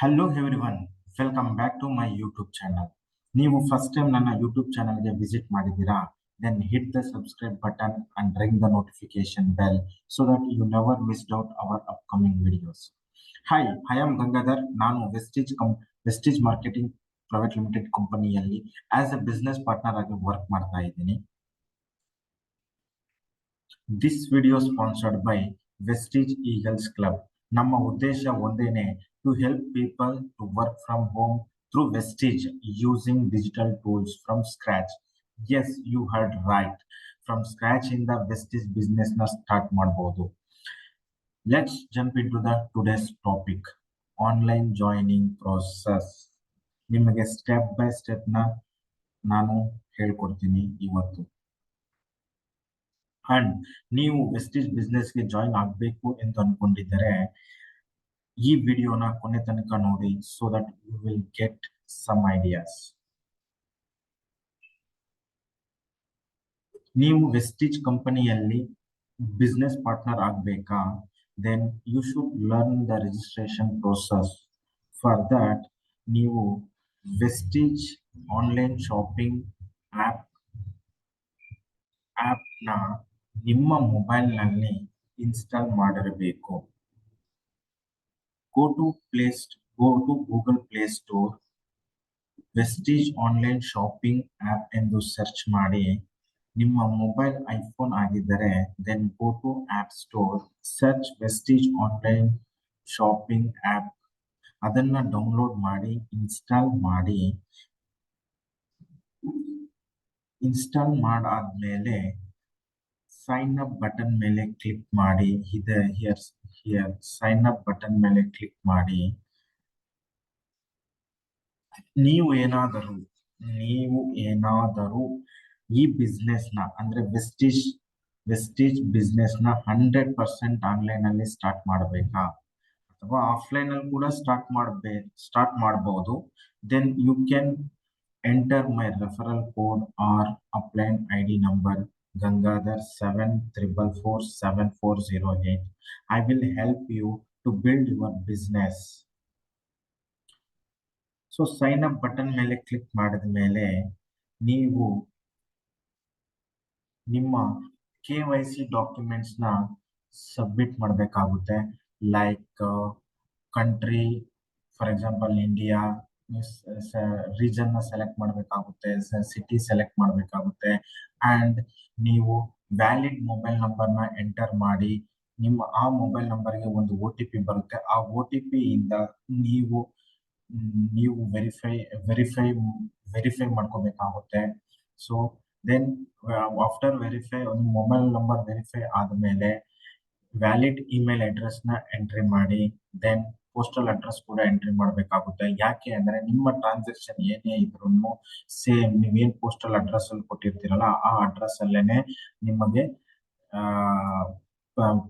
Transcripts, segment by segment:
Hello everyone, welcome back to my YouTube channel. ನೀವು first time ನನ್ನ YouTube ಚಾನಲ್ಗೆ visit ಮಾಡಿದ್ದೀರಾ? Then hit the subscribe button and ring the notification bell so that you never missed out our upcoming videos. Hi, I am Gangadhar. ನಾನು Vestige marketing private limited ಕಂಪನಿಯಲ್ಲಿ as a business partner ಆಗಿ work ಮಾಡ್ತಾ ಇದ್ದೀನಿ. This video sponsored by Vestige Eagles club. ನಮ್ಮ ಉದ್ದೇಶ ಒಂದೇನೆ, to help people to work from home through Vestige using digital tools from scratch. Yes, you heard right. From scratch ಇಂದ Vestige business ನ start ಮಾಡಬಹುದು. Let's jump into the today's topic, online joining process. ನಿಮಗೆ step by step ನಾನು ಹೇಳ್ಕೊಡ್ತೀನಿ ಇವತ್ತು. And ನೀವು Vestige ಬಿಸ್ನೆಸ್ಗೆ join ಆಗಬೇಕು ಎಂದು ಅನ್ಕೊಂಡಿದ್ದರೆ ಈ ವಿಡಿಯೋನ ಕೊನೆ ತನಕ ನೋಡಿ, so that you will get some ideas. ನೀವು ವೆಸ್ಟೀಜ್ ಕಂಪನಿಯಲ್ಲಿ ಬಿಸ್ನೆಸ್ ಪಾರ್ಟ್ನರ್ ಆಗಬೇಕಾ? Then you should learn the registration process. For that ನೀವು ವೆಸ್ಟೀಜ್ ಆನ್ಲೈನ್ ಶಾಪಿಂಗ್ ಆ್ಯಪ್ನ ನಿಮ್ಮ ಮೊಬೈಲ್ನಲ್ಲಿ ಇನ್ಸ್ಟಾಲ್ ಮಾಡಿರಬೇಕು. Go to Google Play Store, Vestige online shopping app ಎಂದು search ಮಾಡಿ. ನಿಮ್ಮ ಮೊಬೈಲ್ ಐಫೋನ್ ಆಗಿದ್ದರೆ then go to app store, search Vestige online shopping app. ಅದನ್ನು ಡೌನ್ಲೋಡ್ ಮಾಡಿ ಇನ್ಸ್ಟಾಲ್ ಮಾಡಿ. ಇನ್ಸ್ಟಾಲ್ ಮಾಡಾದ್ಮೇಲೆ ಸೈನ್ ಅಪ್ ಬಟನ್ ಮೇಲೆ ಕ್ಲಿಕ್ ಮಾಡಿ. ಹಿಯರ್ ಸೈನ್ ಅಪ್ ಬಟನ್ ಮೇಲೆ ಕ್ಲಿಕ್ ಮಾಡಿ. ನೀವು ಏನಾದರೂ ಈ ಬಿಸ್ನೆಸ್ ನ ಅಂದ್ರೆ ವೆಸ್ಟೀಜ್ ಬಿಸ್ನೆಸ್ ನ 100% ಆನ್ಲೈನ್ ಅಲ್ಲಿ ಸ್ಟಾರ್ಟ್ ಮಾಡಬೇಕಾ ಅಥವಾ ಆಫ್ಲೈನ್ ಅಲ್ಲಿ ಕೂಡ ಸ್ಟಾರ್ಟ್ ಮಾಡಬಹುದು. Then you can enter my referral code or upline ID number Gangadhar 74447408. I will help you to build your business. So sign up button ಮೇಲೆ ಕ್ಲಿಕ್ ಮಾಡಿದ ಮೇಲೆ ನೀವು ನಿಮ್ಮ KYC ಡಾಕ್ಯುಮೆಂಟ್ಸ್ನ ಸಬ್ಮಿಟ್ ಮಾಡಬೇಕಾಗುತ್ತೆ. Like country, for example India, ರೀಜನ್ನ select ಮಾಡಬೇಕಾಗುತ್ತೆ, city select ಮಾಡಬೇಕಾಗುತ್ತೆ. ಆ್ಯಂಡ್ ನೀವು ವ್ಯಾಲಿಡ್ ಮೊಬೈಲ್ ನಂಬರ್ನ ಎಂಟರ್ ಮಾಡಿ. ಆ ಮೊಬೈಲ್ ನಂಬರ್ಗೆ ಒಂದು OTP ಬರುತ್ತೆ. ಆ OTP ಇಂದ ನೀವು ವೆರಿಫೈ ಮಾಡ್ಕೋಬೇಕಾಗುತ್ತೆ. ಸೊ ದೆನ್ ಆಫ್ಟರ್ ವೆರಿಫೈ, ಒಂದು ಮೊಬೈಲ್ ನಂಬರ್ ವೆರಿಫೈ ಆದಮೇಲೆ ವ್ಯಾಲಿಡ್ ಇಮೇಲ್ ಅಡ್ರೆಸ್ನ ಎಂಟ್ರಿ ಮಾಡಿ. ದೆನ್ ಪೋಸ್ಟಲ್ ಅಡ್ರೆಸ್ ಕೂಡ ಎಂಟ್ರಿ ಮಾಡಬೇಕಾಗುತ್ತೆ. ಯಾಕೆ ಅಂದರೆ ನಿಮ್ಮ ಟ್ರಾನ್ಸಾಕ್ಷನ್ ಏನೇ ಇದ್ರೂ ಸೇಮ್ ನೀವೇನು ಪೋಸ್ಟಲ್ ಅಡ್ರೆಸ್ ಅಲ್ಲಿ ಕೊಟ್ಟಿರ್ತೀರಲ್ಲ ಆ ಅಡ್ರೆಸ್ ಅಲ್ಲೇನೆ ನಿಮಗೆ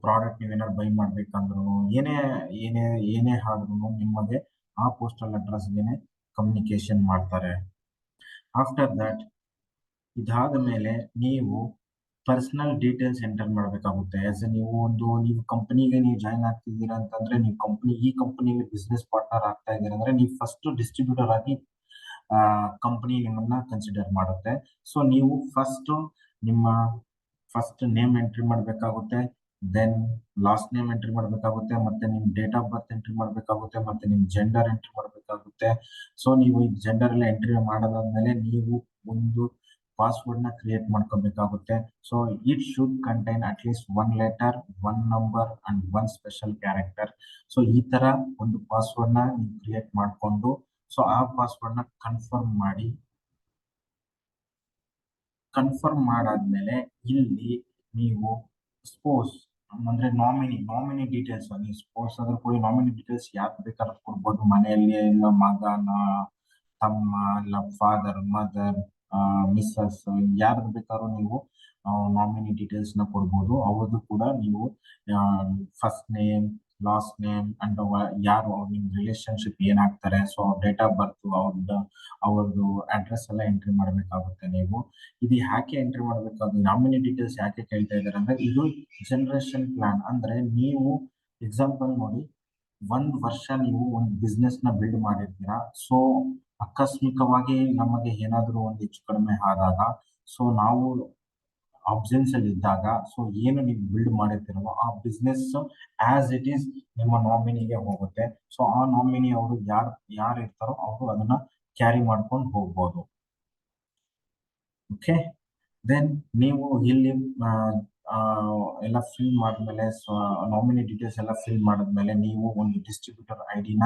ಪ್ರಾಡಕ್ಟ್ ನೀವೇನಾದ್ರು ಬೈ ಮಾಡ್ಬೇಕಂದ್ರೂ ಏನೇ ಆದ್ರೂ ನಿಮಗೆ ಆ ಪೋಸ್ಟಲ್ ಅಡ್ರೆಸ್ಗೆನೆ ಕಮ್ಯುನಿಕೇಶನ್ ಮಾಡ್ತಾರೆ. ಆಫ್ಟರ್ ದಟ್, ಇದಾದ ಮೇಲೆ ನೀವು ಪರ್ಸನಲ್ ಡೀಟೇಲ್ಸ್ ಎಂಟರ್ ಮಾಡಬೇಕಾಗುತ್ತೆ. ಆಸ್ ನೀವು ಕಂಪನಿಗೆ ನೀವು ಜಾಯಿನ್ ಆಗ್ತಿದ್ದೀರಾ ಅಂತಂದ್ರೆ, ನೀವು ಈ ಕಂಪನಿಗೆ ಬಿಸ್ನೆಸ್ ಪಾರ್ಟ್ನರ್ ಆಗ್ತಾ ಇದ್ದೀರಾ ಅಂದ್ರೆ ನೀವು ಫಸ್ಟ್ ಡಿಸ್ಟ್ರಿಬ್ಯೂಟರ್ ಆಗಿ ಕಂಪನಿ ನಿಮ್ಮನ್ನ ಕನ್ಸಿಡರ್ ಮಾಡುತ್ತೆ. ಸೊ ನೀವು ನಿಮ್ಮ ಫಸ್ಟ್ ನೇಮ್ ಎಂಟ್ರಿ ಮಾಡಬೇಕಾಗುತ್ತೆ, ದೆನ್ ಲಾಸ್ಟ್ ನೇಮ್ ಎಂಟ್ರಿ ಮಾಡಬೇಕಾಗುತ್ತೆ, ಮತ್ತೆ ನಿಮ್ ಡೇಟ್ ಆಫ್ ಬರ್ತ್ ಎಂಟ್ರಿ ಮಾಡಬೇಕಾಗುತ್ತೆ, ಮತ್ತೆ ನಿಮ್ ಜೆಂಡರ್ ಎಂಟ್ರಿ ಮಾಡಬೇಕಾಗುತ್ತೆ. ಸೊ ನೀವು ಈ ಜೆಂಡರ್ ಎಲ್ಲ ಎಂಟ್ರಿ ಮಾಡಾದ್ಮೇಲೆ ನೀವು ಒಂದು ಪಾಸ್ವರ್ಡ್ ನ ಕ್ರಿಯೇಟ್ ಮಾಡ್ಕೋಬೇಕಾಗುತ್ತೆ. So it should contain at least 1 letter, 1 number and 1 special character. So ಈ ತರ ಒಂದು ಪಾಸ್ವರ್ಡ್ ನ ನೀವು ಕ್ರಿಯೇಟ್ ಮಾಡಿಕೊಂಡು, ಸೊ ಆ ಪಾಸ್ವರ್ಡ್ ನ ಕನ್ಫರ್ಮ್ ಮಾಡಾದ್ಮೇಲೆ ಇಲ್ಲಿ ನೀವು ಅಂದ್ರೆ ನಾಮಿನಿ ಡೀಟೇಲ್ಸ್, ನೀವು ಸ್ಪೋಸ್ ಅದ್ರ ಕೂಡ ನಾಮಿನಿ ಡೀಟೇಲ್ಸ್ ಯಾಕೆ ಬೇಕಾದ್ರೂ ಕೊಡ್ಬೋದು. ಮನೆಯಲ್ಲಿ ಇಲ್ಲ ಮಗನ, ತಮ್ಮ, ಇಲ್ಲ ಫಾದರ್, ಮದರ್, ಮಿಸ್ಸಸ್, ಯಾರ್ದು ಬೇಕಾದ್ರೂ ನೀವು ನಾಮಿನಿ ಡೀಟೇಲ್ಸ್ ನ ಕೊಡ್ಬೋದು. ಅವ್ರದ್ದು ಕೂಡ ನೀವು first name, last name and ಯಾರು ನಿಮ್ ರಿಲೇಶನ್ಶಿಪ್ ಏನಾಗ್ತಾರೆ, ಸೊ ಡೇಟ್ ಆಫ್ ಬರ್ತ್, ಅವ್ರದ್ದು ಅಡ್ರೆಸ್ ಎಲ್ಲ ಎಂಟ್ರಿ ಮಾಡಬೇಕಾಗುತ್ತೆ. ನೀವು ಇದು ಯಾಕೆ ಎಂಟ್ರಿ ಮಾಡಬೇಕಾಗುತ್ತೆ, ನಾಮಿನಿ ಡೀಟೇಲ್ಸ್ ಯಾಕೆ ಕೇಳ್ತಾ ಇದ್ದಾರೆ ಅಂದ್ರೆ, ಇದು ಜನರೇಷನ್ ಪ್ಲಾನ್. ಅಂದ್ರೆ ನೀವು ಎಕ್ಸಾಂಪಲ್ ನೋಡಿ, ಒಂದು ವರ್ಷ ನೀವು ಒಂದು ಬಿಸ್ನೆಸ್ನ ಬಿಲ್ಡ್ ಮಾಡಿರ್ತೀರಾ. ಸೊ ಆಕಸ್ಮಿಕವಾಗಿ ನಮಗೆ ಏನಾದರೂ ಒಂದು ಹೆಚ್ಚು ಕಡಿಮೆ ಆದಾಗ, ಸೊ ನಾವು ಆಬ್ಸೆನ್ಸ್ ಅಲ್ಲಿ ಇದ್ದಾಗ, ಸೊ ಏನು ನೀವು ಬಿಲ್ಡ್ ಮಾಡಿರ್ತೀರೋ ಆ ಬಿಸ್ನೆಸ್ ಆಸ್ ಇಟ್ ಈಸ್ ನಿಮ್ಮ ನಾಮಿನಿಗೆ ಹೋಗುತ್ತೆ. ಸೊ ಆ ನಾಮಿನಿ ಅವರು ಯಾರು ಇರ್ತಾರೋ ಅವರು ಅದನ್ನ ಕ್ಯಾರಿ ಮಾಡ್ಕೊಂಡು ಹೋಗ್ಬೋದು. ಓಕೆ, ದೆನ್ ನೀವು ಇಲ್ಲಿ ಆ, ಎಲ್ಲ ಫಿಲ್ ಮಾಡಿದ್ಮೇಲೆ, ನಾಮಿನಿ ಡೀಟೇಲ್ಸ್ ಎಲ್ಲ ಫಿಲ್ ಮಾಡಿದ್ಮೇಲೆ ನೀವು ಒಂದು ಡಿಸ್ಟ್ರಿಬ್ಯೂಟರ್ ಐ ಡಿನ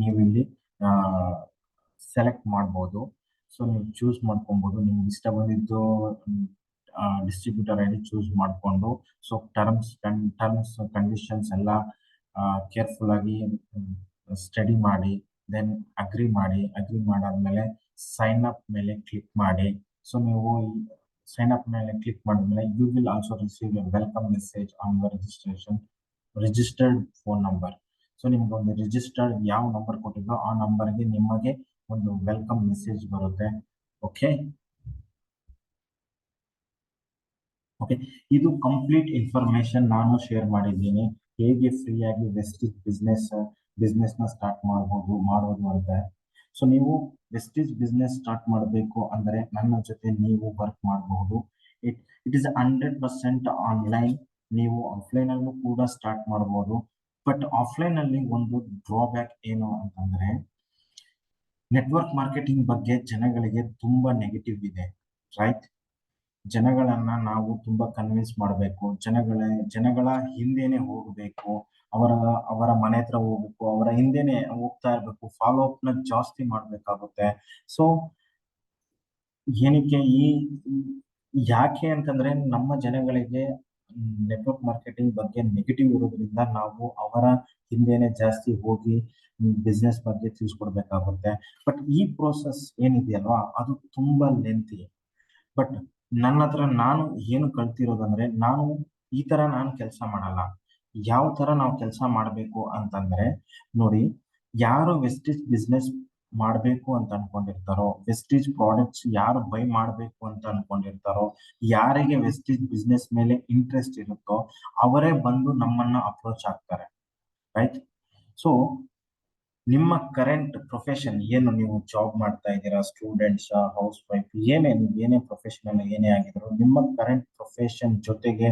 ನೀವು ಇಲ್ಲಿ ಸೆಲೆಕ್ಟ್ ಮಾಡ್ಬೋದು. ಸೊ ನೀವು ಚೂಸ್ ಮಾಡ್ಕೊಬೋದು, ನಿಮ್ಗೆ ಇಷ್ಟ ಬಂದಿದ್ದು ಡಿಸ್ಟ್ರಿಬ್ಯೂಟರ್ ಐ ಡಿ ಚೂಸ್ ಮಾಡಿಕೊಂಡು, ಸೊ ಟರ್ಮ್ಸ್ ಕಂಡೀಷನ್ಸ್ ಎಲ್ಲ ಕೇರ್ಫುಲ್ ಆಗಿ ಸ್ಟಡಿ ಮಾಡಿ, ದೆನ್ ಅಗ್ರಿ ಮಾಡಾದ್ಮೇಲೆ ಸೈನ್ ಅಪ್ ಮೇಲೆ ಕ್ಲಿಕ್ ಮಾಡಿ. ಸೊ ನೀವು ಸೈನ್ ಅಪ್ ಮೇಲೆ ಕ್ಲಿಕ್ ಮಾಡಿದ್ಮೇಲೆ you will also receive a welcome message on your registered phone number. So ನಿಮ್ಗೆ ಒಂದು ರಿಜಿಸ್ಟರ್ಡ್ ಯಾವ ನಂಬರ್ ಕೊಟ್ಟಿದ್ದೋ ಆ ನಂಬರ್ಗೆ ನಿಮಗೆ ಒಂದು ವೆಲ್ಕಮ್ ಮೆಸೇಜ್ ಬರುತ್ತೆ. ಓಕೆ, ಇದು ಕಂಪ್ಲೀಟ್ ಇನ್ಫಾರ್ಮೇಶನ್ ನಾನು ಶೇರ್ ಮಾಡಿದ್ದೀನಿ, ಹೇಗೆ ಫ್ರೀಯಾಗಿ ವೆಸ್ಟೀಜ್ ಬಿಸ್ನೆಸ್ನ ಸ್ಟಾರ್ಟ್ ಮಾಡೋದು ಅಂತ. ಸೊ ನೀವು ವೆಸ್ಟೀಜ್ ಬಿಸ್ನೆಸ್ ಸ್ಟಾರ್ಟ್ ಮಾಡಬೇಕು ಅಂದರೆ ನನ್ನ ಜೊತೆ ನೀವು ವರ್ಕ್ ಮಾಡಬಹುದು. It is 100% online. ನೀವು ಆಫ್ಲೈನ್ ಅಲ್ಲೂ ಕೂಡ ಸ್ಟಾರ್ಟ್ ಮಾಡಬಹುದು. ಬಟ್ ಆಫ್ಲೈನ್ ಅಲ್ಲಿ ಒಂದು ಡ್ರಾಬ್ಯಾಕ್ ಏನು ಅಂತಂದ್ರೆ, ನೆಟ್ವರ್ಕ್ ಮಾರ್ಕೆಟಿಂಗ್ ಬಗ್ಗೆ ಜನಗಳಿಗೆ ತುಂಬಾ ನೆಗೆಟಿವ್ ಇದೆ, ರೈಟ್? ಜನಗಳನ್ನ ನಾವು ತುಂಬಾ ಕನ್ವಿನ್ಸ್ ಮಾಡಬೇಕು, ಜನಗಳ ಹಿಂದೆನೆ ಹೋಗಬೇಕು, ಅವರ ಮನೆ ಹತ್ರ ಹೋಗ್ಬೇಕು, ಅವರ ಹಿಂದೆನೆ ಹೋಗ್ತಾ ಇರ್ಬೇಕು, ಫಾಲೋ ಅಪ್ ನ ಜಾಸ್ತಿ ಮಾಡ್ಬೇಕಾಗುತ್ತೆ. ಸೊ ಏನಕ್ಕೆ ಯಾಕೆ ಅಂತಂದ್ರೆ, ನಮ್ಮ ಜನಗಳಿಗೆ ನೆಟ್ವರ್ಕ್ ಮಾರ್ಕೆಟಿಂಗ್ ಬಗ್ಗೆ ನೆಗೆಟಿವ್ ಇರೋದ್ರಿಂದ ನಾವು ಅವರ ಹಿಂದೆನೆ ಜಾಸ್ತಿ ಹೋಗಿ ಬಿಸ್ನೆಸ್ ಬಗ್ಗೆ ತಿಳಿಸ್ಕೊಡ್ಬೇಕಾಗುತ್ತೆ. ಬಟ್ ಈ ಪ್ರೋಸೆಸ್ ಏನಿದೆಯಲ್ವಾ, ಅದು ತುಂಬಾ ಲೆಂತಿ. ಬಟ್ ನನ್ನ ಹತ್ರ ನಾನು ಏನು ಕಲ್ತಿರೋದಂದ್ರೆ, ಈ ತರ ನಾನು ಕೆಲಸ ಮಾಡಲ್ಲ. ಯಾವ ತರ ನಾವು ಕೆಲಸ ಮಾಡಬೇಕು ಅಂತಂದ್ರೆ, ನೋಡಿ, ಯಾರು ವೆಸ್ಟೀಜ್ ಬಿಸ್ನೆಸ್ ಮಾಡಬೇಕು ಅಂತ ಅನ್ಕೊಂಡಿರ್ತಾರೋ, ವೆಸ್ಟೀಜ್ ಪ್ರಾಡಕ್ಟ್ಸ್ ಯಾರು ಬೈ ಮಾಡಬೇಕು ಅಂತ ಅನ್ಕೊಂಡಿರ್ತಾರೋ, ಯಾರಿಗೆ ವೆಸ್ಟೀಜ್ ಬಿಸ್ನೆಸ್ ಮೇಲೆ ಇಂಟ್ರೆಸ್ಟ್ ಇರುತ್ತೋ ಅವರೇ ಬಂದು ನಮ್ಮನ್ನ ಅಪ್ರೋಚ್ ಆಗ್ತಾರೆ, ರೈಟ್? ಸೊ ನಿಮ್ಮ ಕರೆಂಟ್ ಪ್ರೊಫೆಷನ್ ಏನು, ನೀವು ಜಾಬ್ ಮಾಡ್ತಾ ಇದ್ದೀರಾ, ಸ್ಟೂಡೆಂಟ್ಸ್, ಹೌಸ್ ವೈಫ್, ಏನೇ ಪ್ರೊಫೆಷನಲ್ ಏನೇ ಆಗಿದ್ರು, ನಿಮ್ಮ ಕರೆಂಟ್ ಪ್ರೊಫೆಷನ್ ಜೊತೆಗೆ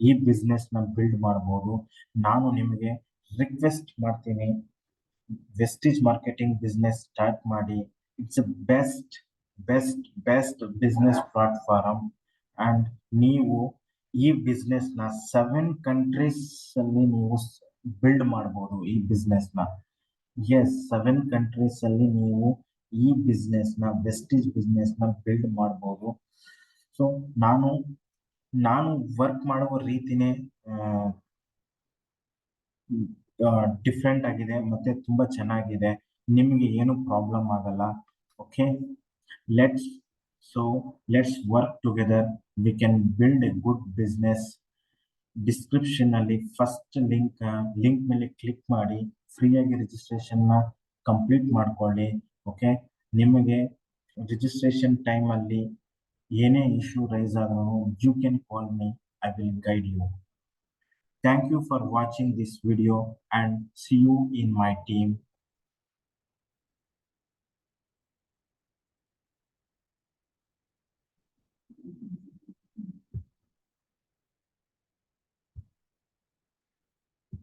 ಈ ಬಿಸ್ನೆಸ್ ನ ಬಿಲ್ಡ್ ಮಾಡಬಹುದು. ನಾನು ನಿಮಗೆ ರಿಕ್ವೆಸ್ಟ್ ಮಾಡ್ತೀನಿ, ವೆಸ್ಟೀಜ್ ಮಾರ್ಕೆಟಿಂಗ್ ಬಿಸ್ನೆಸ್ ಸ್ಟಾರ್ಟ್ ಮಾಡಿ. It's best business platform. And ನೀವು ಈ ಬಿಸ್ನೆಸ್ ನ 7 ಕಂಟ್ರೀಸ್ ಅಲ್ಲಿ ನೀವು ಬಿಲ್ಡ್ ಮಾಡಬಹುದು. ಈ ಬಿಸ್ನೆಸ್ ನ 7 ಕಂಟ್ರೀಸ್ ಅಲ್ಲಿ ನೀವು ಈ ಬಿಸ್ನೆಸ್ ನ ವೆಸ್ಟೀಜ್ ಬಿಸ್ನೆಸ್ ನ ಬಿಲ್ಡ್ ಮಾಡಬಹುದು. ಸೊ ನಾನು ವರ್ಕ್ ಮಾಡುವ ರೀತಿನೇ ಡಿಫ್ರೆಂಟ್ ಆಗಿದೆ, ಮತ್ತೆ ತುಂಬಾ ಚೆನ್ನಾಗಿದೆ. ನಿಮಗೆ ಏನು ಪ್ರಾಬ್ಲಮ್ ಆಗಲ್ಲ. Okay, let's work together. We can build A good business. Description ಅಲ್ಲಿ ಫಸ್ಟ್ ಲಿಂಕ್ ಮೇಲೆ ಕ್ಲಿಕ್ ಮಾಡಿ ಫ್ರೀಯಾಗಿ ರಿಜಿಸ್ಟ್ರೇಷನ್ ನ ಕಂಪ್ಲೀಟ್ ಮಾಡ್ಕೊಳ್ಳಿ. ಓಕೆ, ನಿಮಗೆ ರಿಜಿಸ್ಟ್ರೇಷನ್ ಟೈಮ್ ಅಲ್ಲಿ ಏನೇ ಇಶ್ಯೂ ರೈಸ್ ಆದ್ರೂ you can call me, I will guide you. Thank you for watching this video and see you in my team.